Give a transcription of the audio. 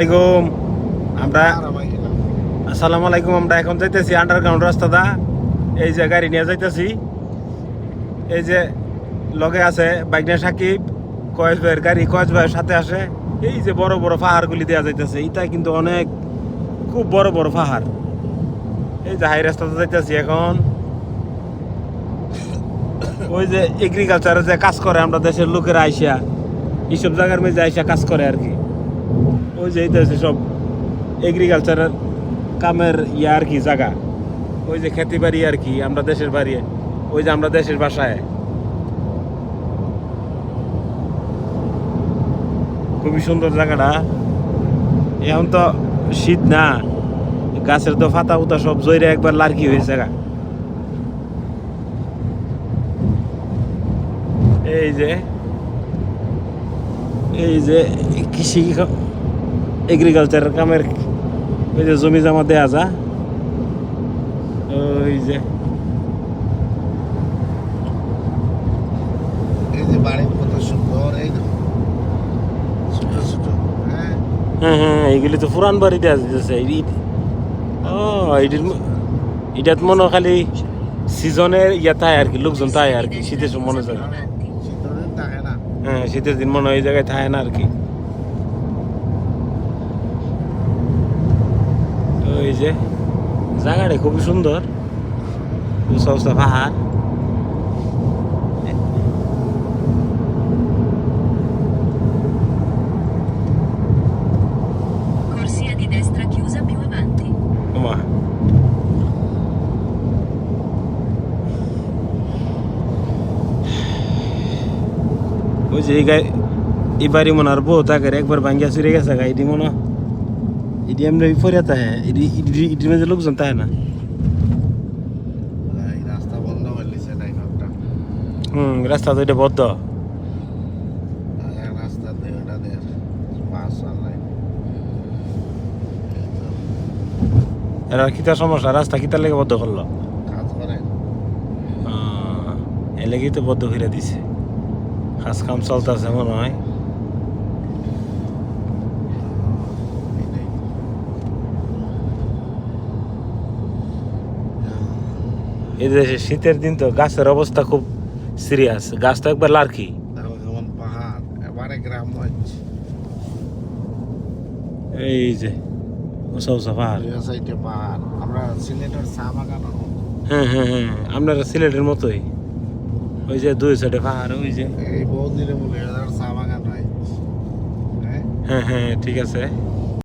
আলাইকুম আমরা আসসালামু আলাইকুম। আমরা এখন যাইতেছি আন্ডারগ্রাউন্ড রাস্তাটা। এই যে গাড়ি নিয়ে যাইতেছি। এই যে লগে আছে বাইকনা সাকিব, কয়েস ভাইয়ের গাড়ি, কয়েস ভাইয়ের সাথে আসে। এই যে বড় বড় পাহাড়গুলি দেওয়া যাইতেছে, এটা কিন্তু অনেক খুব বড় বড় পাহাড়। এই যে হাই রাস্তাতে যাইতেছি এখন। ওই যে এগ্রিকালচারে যে কাজ করে আমরা দেশের লোকেরা আইসা এইসব জায়গার মধ্যে আইসা কাজ করে আর কি। ওই যে এইটাছে সব এগ্রিকালচারের কামের আর কি জায়গা। ওই যে খেতি বাড়ি আর কি, আমরা দেশের বাড়ি। ওই যে আমরা দেশের বাসায়। খুবই সুন্দর জায়গাটা। এখন তো শীত না, গাছের তো ফাতা উতা সব জয়রে একবার লার্কি হয়েছে জায়গা। এই যে কৃষি এগ্রিকালচারের কামের ওই যে জমি জমা দেয়া যা। ওই যে বাড়ি কত সুন্দর, এই ছোট ছোট। হ্যাঁ হ্যাঁ, এইগুলি তো পুরান বাড়ি দেওয়া যেতেছে। ও এটাত মনে খালি সিজনের থাকে আর কি, লোকজন থাকে আর কি, শীতের সময় মনে যায়। হ্যাঁ, শীতের দিন মনে হয় এই জায়গায় থাকে না আর কি। ওই যে জায়গাটা খুবই সুন্দর, উঁচা উঁচা পাহাড়। Corsia di destra chiusa più avanti. ওই যে এই বাড়ি মনে আর বহু তাকে একবার ভাঙ্গিয়া চুরে গেছে গা। এটি মনে এটি এমনি ফরিয়া থাকে, এটির মধ্যে লোকজন থাকে না। রাস্তা বন্ধ করলিছে ড্রাইভারটা। রাস্তা তো এটা বদ্ধ। রাস্তা দিয়ে ওটা দিয়ে বাস চালাই। এরা কিতা সমস্যা, রাস্তা কিতার লেগে বদ্ধ করলো? কাজ করে এ লেগেই তো বদ্ধ করে দিছে। কাজ কাম চলতেছে মনে হয়। এই দেশে শীতের দিন তো গাছের অবস্থা খুব সিরিয়াস। গাছ তো একবার লার্কি। যেমন পাহাড়, এবারে গ্রাম হচ্ছে। এই যে উঁচা উঁচা পাহাড়। সাইডে পাহাড়, আমরা সিলেটের চা বাগান। হ্যাঁ হ্যাঁ হ্যাঁ, আপনারা সিলেটের মতোই। ওই যে দুই সাইডে পাহাড়। ওই যে এই বহু দিনে বলে চা বাগান হয়। হ্যাঁ হ্যাঁ ঠিক আছে।